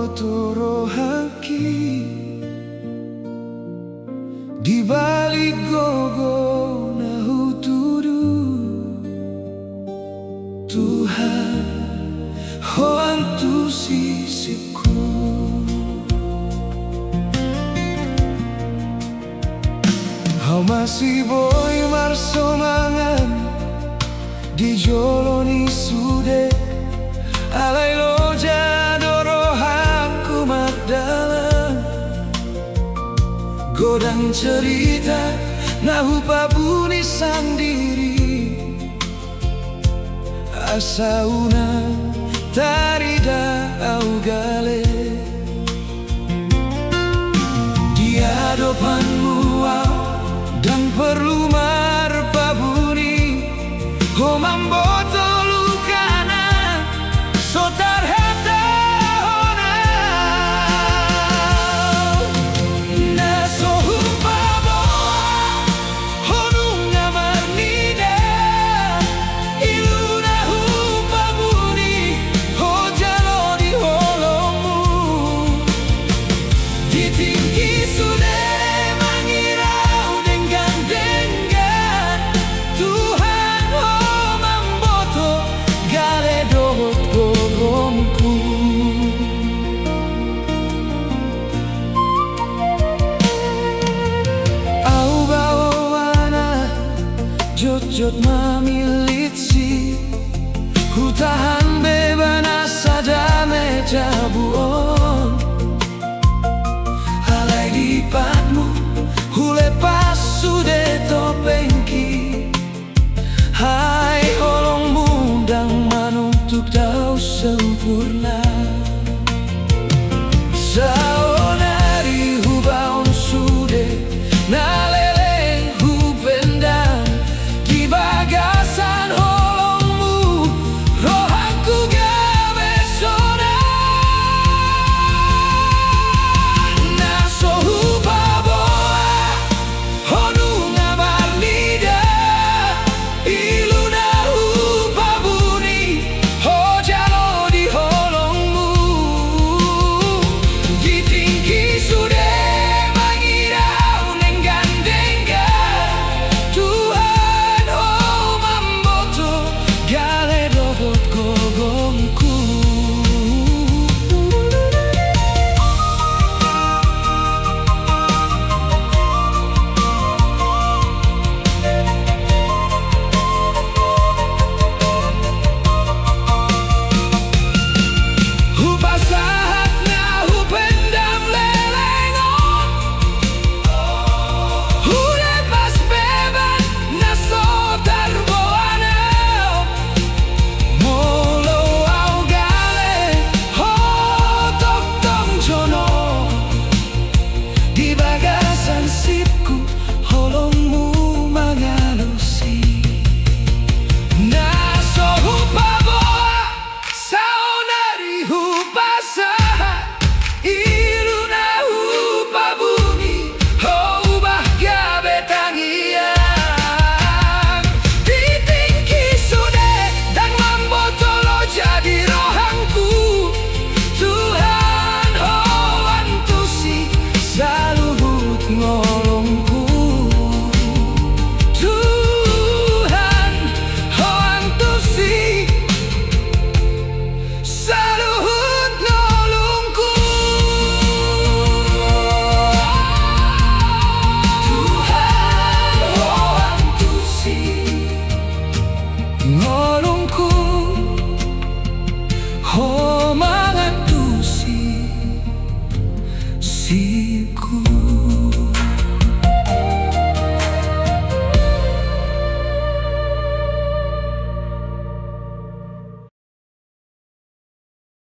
botoro haki di balik gogo nahu tudu Tuhan hoantu sisipku. Hau masih boy marso mangan di joloni sude alai loja dorohanku mardalan godang cerita nahu pabuni sandiri asauna tarida au gale di hadapanmu dan perlu marpabuni homamboto lukana sotar heta hona na sohumpa boa honunga marnida iluna humpabuni hojalo di holomu di tinggi sudah jot mamilitsi hutahan bebana sadame jabu